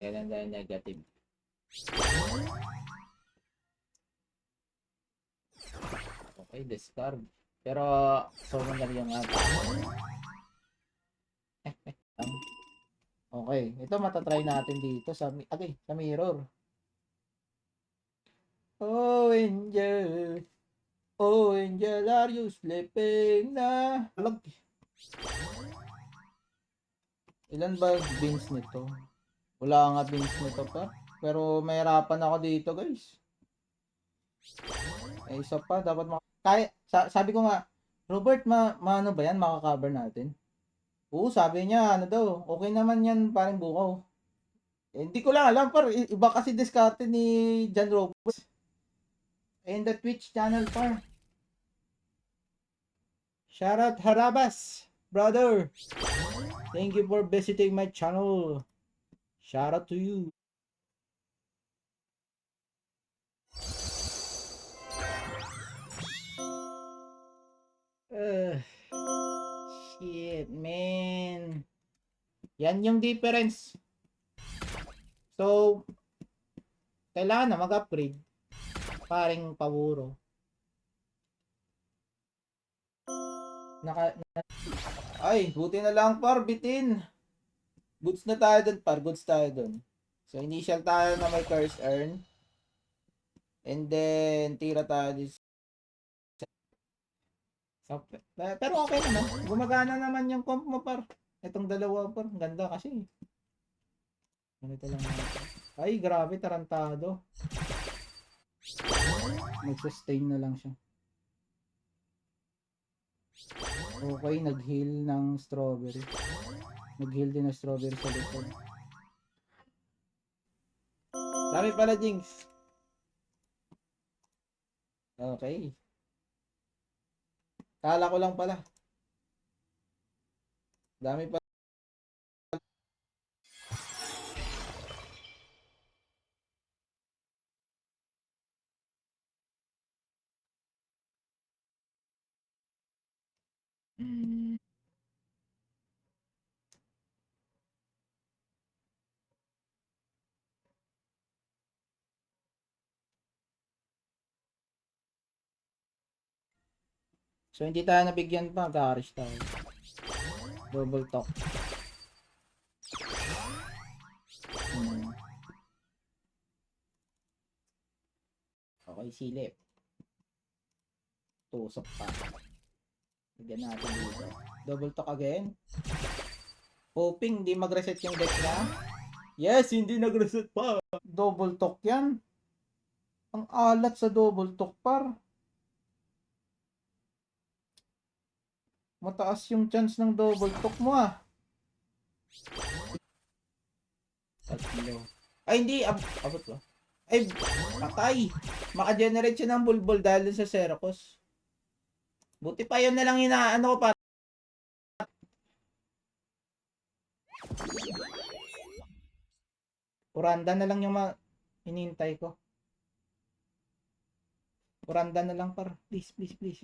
Kailan tayo negative? Okay, discard. Pero, summoner yung ata. Okay, ito matatry natin dito sa, sa mirror. Oh, angel. Oh, angel, are you sleeping na? Alag. Ilan ba beans nito? Wala nga beans nito pa. Pero mahirapan ako dito, guys. Eh, isa pa, dapat kaya, sabi ko nga, Robert, ano ba yan? Makakover natin? Oo, sabi niya, ano daw, okay naman yan, parang bukaw. Eh, hindi ko lang alam, iba kasi diskarte ni John Robert. In the Twitch channel, par. Shoutout Harabas, brother. Thank you for visiting my channel. Shoutout to you. Shit, man. Yan yung difference. So, kailangan na mag-upgrade. Paring paburo. Ay, buti na lang par, bitin. Goods na tayo dun par, goods tayo dun. So, initial tayo na may curse earn. And then, tira tayo this. So, pero okay naman. Gumagana naman yung comp mo par. Itong dalawa par. Ganda kasi. Ganito lang natin. Ay, grabe, tarantado. Mag-sustain na lang siya. Okay, nag-heal ng strawberry. Nag-heal din ng strawberry sa likod. Dami pala, Jinx. Okay. Kala ko lang pala. Dami pa. So, hindi tayo nabigyan pa. Garish tayo. Double talk. Okay, silip. Tusok pa. Bigyan natin dito. Double talk again. Hoping hindi mag-reset yung deck niya. Yes, hindi nag-reset pa. Double talk yan. Ang alat sa double talk par. Mataas yung chance ng double talk mo ah. Tatlo. Ay hindi, abot ba? Ay, patay. Maka-generate siya ng bulbul dahil sa Seracos. Buti pa yun na lang inaano ko pa. Kuranda na lang yung hinihintay ko. Kuranda na lang par. Please, please, please.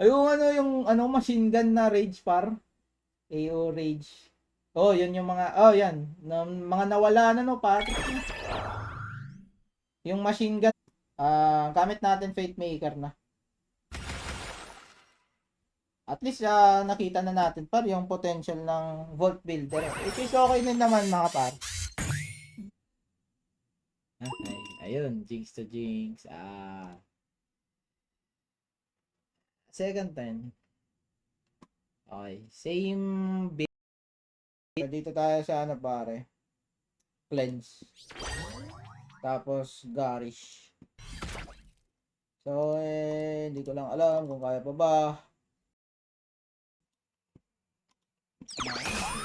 Ay, yung machine gun na rage par. AO rage. Oh, yun yung mga, oh yan. Mga nawala na no, par. Yung machine gun, gamit natin Fate Maker na. At least nakita na natin par yung potential ng Vault Builder. It is okay din naman mga par. Okay, ayun, Jinx to Jinx. Second turn. Okay, same build. Dito tayo sa ano pare. Cleanse. Tapos Garish. So, hindi ko lang alam kung kaya pa ba.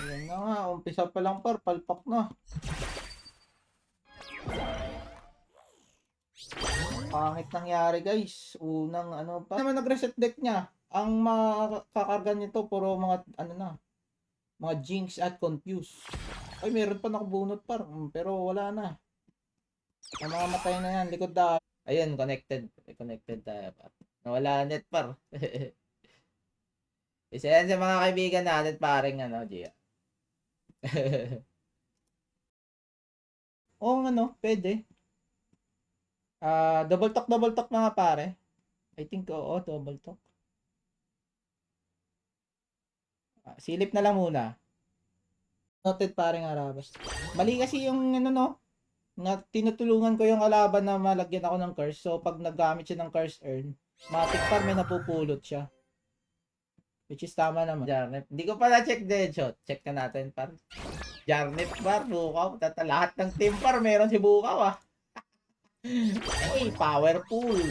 Ayan na nga, umpisa pa lang par, palpak na. Pangit nangyari guys. Unang ano pa. Naman nag-reset deck niya. Ang makakarga nito puro mga ano na. Mga Jinx at Confuse. Ay, meron pa nakabunot par. Pero wala na. Ang mga matay na yan. Likod na. Ayun, connected. Connected tayo par. Nawala net par. Isa yan sa mga kaibigan natin paring ano, Gia. Oo, pwede. Double talk mga pare. I think, oo, double talk. Silip na lang muna. Noted pare nga Rabas. Mali kasi yung na tinutulungan ko yung kalaban na malagyan ako ng curse. So, pag naggamit siya ng curse earn, matik par may napupulot siya. Which is tama naman. Jarnet. Hindi ko pala check dead shot. Check na natin par. Jarnet par, Bukaw. Lahat ng team par, meron si Bukaw ah. Hey, powerful.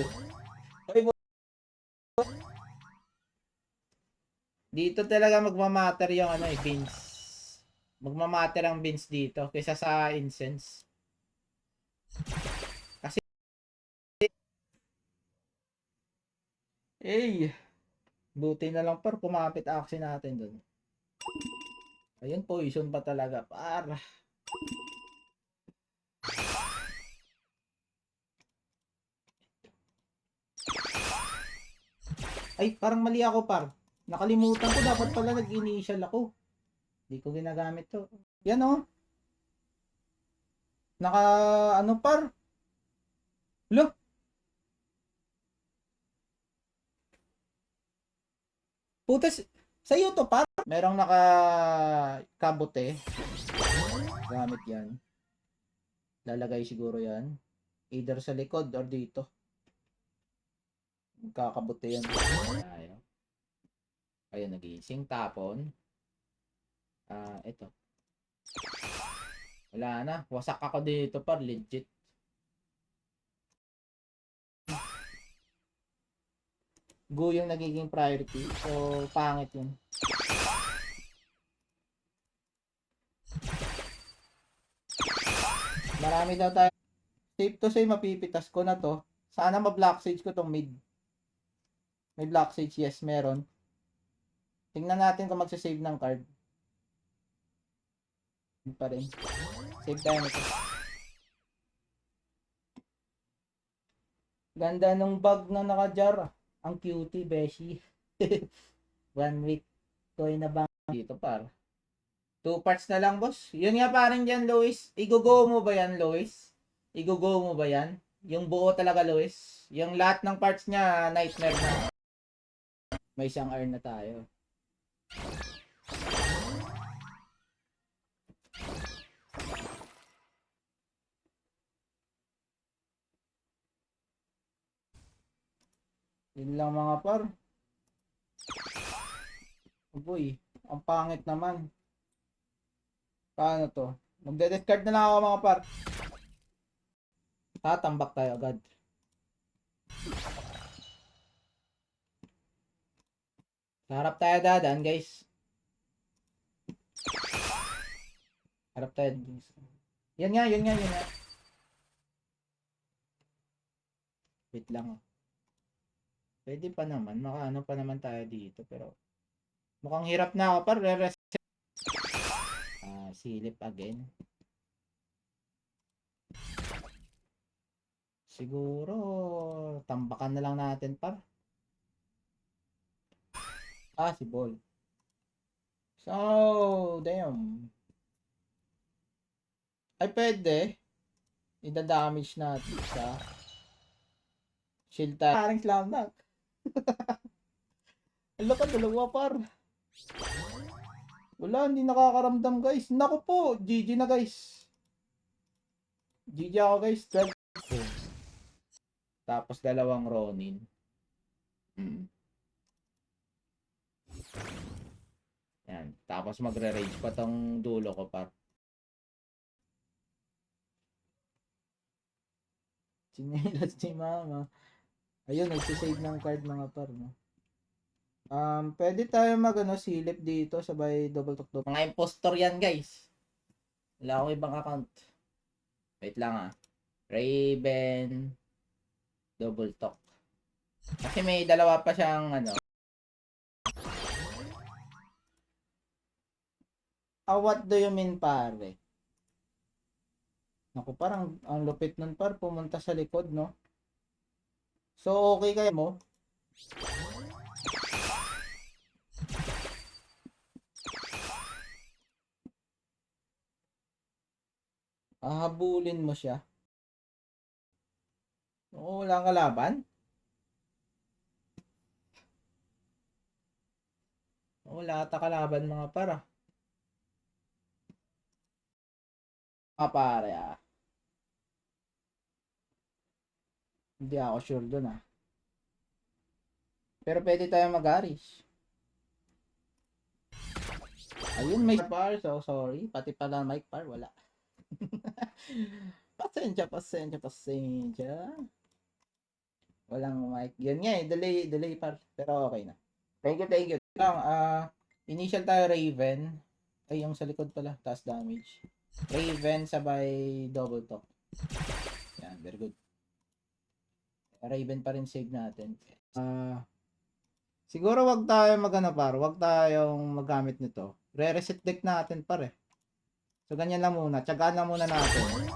Dito talaga magmamatter yung beans. Magmamatter ang beans dito kaysa sa incense. Kasi buti na lang par kumapit action natin doon. Ayun, poison pa talaga par. Ay, parang mali ako par. Nakalimutan ko, dapat pala nag-initial ako. Hindi ko ginagamit to. Yan oh. Naka, par. Look. Putas, sa'yo to par. Merong naka kabote. Gamit yan. Lalagay siguro yan. Either sa likod or dito. Kakabote yan. Ayaw. Ayun, nagising. Tapon. Ito. Wala na. Wasak ako dito par. Legit. Go yung nagiging priority. So, pangit yun. Marami daw tayo. Safe to say, mapipitas ko na to. Sana ma-block sage ko tong mid. May block sage, yes, meron. Tingnan natin kung magsasave ng card. Pa rin. Save tayo nito. Ganda nung bag na naka-jar. Ang cutie, beshi. 1 week. Toy na bang dito par. 2 parts na lang, boss. Yun nga parang dyan, Lois. Igugo mo ba yan, Lois? Igugo mo ba yan? Yung buo talaga, Lois. Yung lahat ng parts niya, nightmare na. May isang earn na tayo. Yun lang mga par. Uy, ang pangit naman. Paano to? Magde-discard na lang ako mga par. Tatambak tayo agad. Harap tayo dadaan, guys. Harap tayo. Yan nga. Wait lang. Pwede pa naman. Makaano pa naman tayo dito. Pero mukhang hirap na ako par. Silip again. Siguro tambakan na lang natin par. Si Ball. So, damn. Ay, pwede. Ida-damage natin sa shield tayo. Parang slam dunk. Ang laki, dalawa par. Wala, hindi nakakaramdam guys. Naku po, GG na guys. GG ako guys. 12. Tapos dalawang Ronin. Yan. Tapos magre-rage pa tong dulo ko par. Sinilas si mama. Ayun, nagsisave ng card mga par, no? Pwede tayo silip dito, sabay double talk. Mga impostor yan, guys. Wala akong ibang account. Wait lang Raven double talk. Kasi may dalawa pa siyang what do you mean, pare? Naku, parang ang lupit nun par, pumunta sa likod, no? So, okay kayo mo? Hahabulin mo siya. Oo, wala kang kalaban. Wala ata kalaban mga para. Pare ah. Hindi ako sure dun ah. Pero pwede tayo mag-Aris. Ayun, may par. So, sorry. Pati pala mic par, wala. Pasensya. Walang mic. Yun nga eh, delay par. Pero okay na. Thank you. Lang, initial tayo Raven. Ay, yung sa likod pala. Taas damage. Raven sabay double talk. Yan, very good. Raven pa rin save natin. Siguro wag tayo wag tayong magamit nito. Re-reset deck natin pare. So ganyan lang muna. Tiyagaan lang muna natin.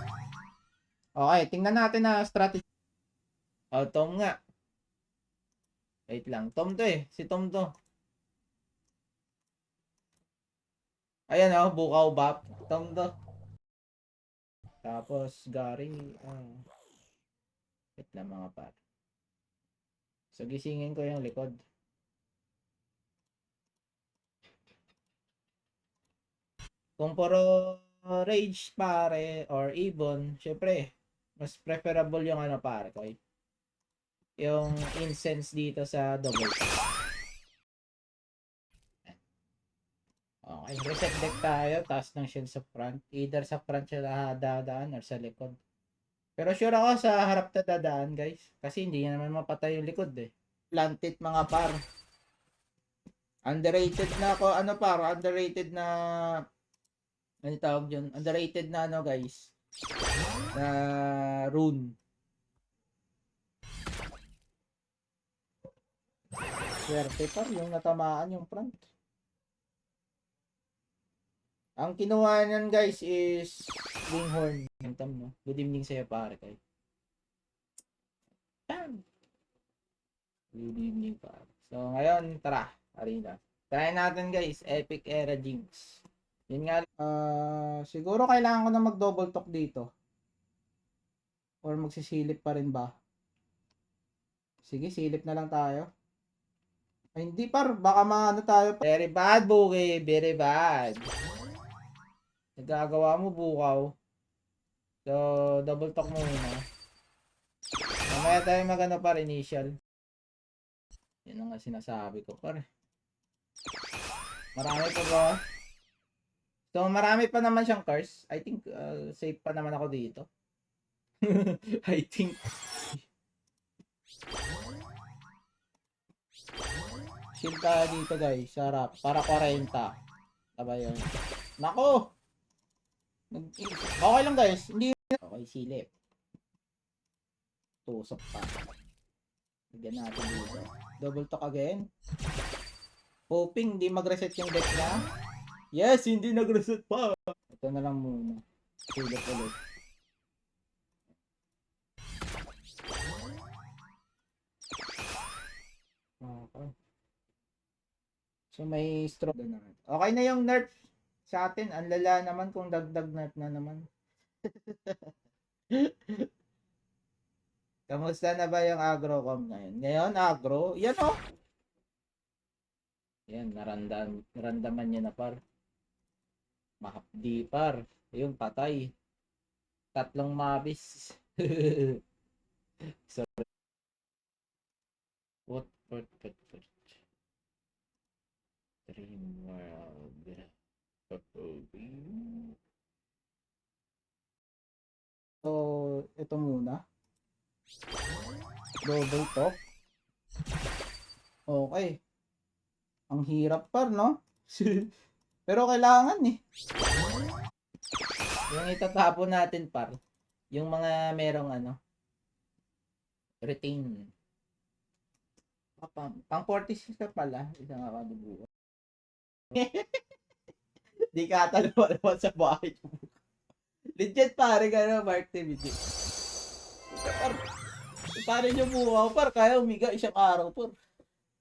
Okay, tingnan natin na strategy. Oh, Tom nga. Wait lang. Tom to eh. Si Tom to. Ayan oh, bukaw bap. Tom to. Tapos Gary. Wait lang mga par. So gisingin ko yung likod. Kung puro rage pare or ibon, syempre, mas preferable yung ano pare ko. Yung incense dito sa double. Okay, reset deck tayo, taas ng shield sa front. Either sa front siya dadaan or sa likod. Pero sure ako sa harap na dadaan guys. Kasi hindi niya naman mapatay yung likod eh. Planted mga par. Underrated na ako, underrated na ano tawag dyan? Underrated na ano guys. Na rune. Swerte par yung natamaan yung front. Ang kinuha niyan guys is Winghorn. No? Good evening sa'yo pare kayo. Good evening pare. So ngayon tara, arena. Try natin guys, Epic Era Jinx. Yun nga, siguro kailangan ko na mag-double talk dito. Or magsisilip pa rin ba? Sige, silip na lang tayo. Ay, hindi par, baka maano tayo. Very bad, Buki. Very bad. Nagagawa mo bukaw. So, double talk muna. Mamaya tayo magano par initial. Yan ang nga sinasabi ko par. Marami pa ba? So, marami pa naman siyang curse. I think safe pa naman ako dito. I think. Shield tayo dito guys. Sarap. Para 40. Taba yun. Nako! Okay lang guys. Hindi. Okay, silip. Tusok pa. Lagyan natin dito. Double talk again. Hoping hindi mag-reset yung deck niya. Yes, hindi nag-reset pa. Ito na lang muna. Silip ulit. Okay. So may stroke na. Okay na yung nerf sa atin. Ang lala naman kung dagdag nerf na naman. Kamusta na ba yung agrocom ngayon? Ngayon, agro. Yan o. Yan, narandaman niya na par. Mahapdi par. Yung patay. Tatlong mabis. Sorry. What? Dream world. So, ito muna. Double talk. Okay. Ang hirap par, no? Pero kailangan eh. Yung itatapon natin par, yung mga merong ano, retain. Pang 46 ka pala, isang akadugo. Di ka ata naman sa bahay. Legit pare ka na, Mark TV. Pare nyo buhaw, par, kaya umiga isang araw, par.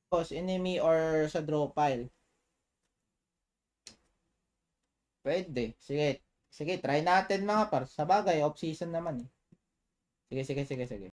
Boss, enemy or sa draw pile. Pwede. Sige. Sige, try natin mga par. Sa bagay, off-season naman eh. Sige.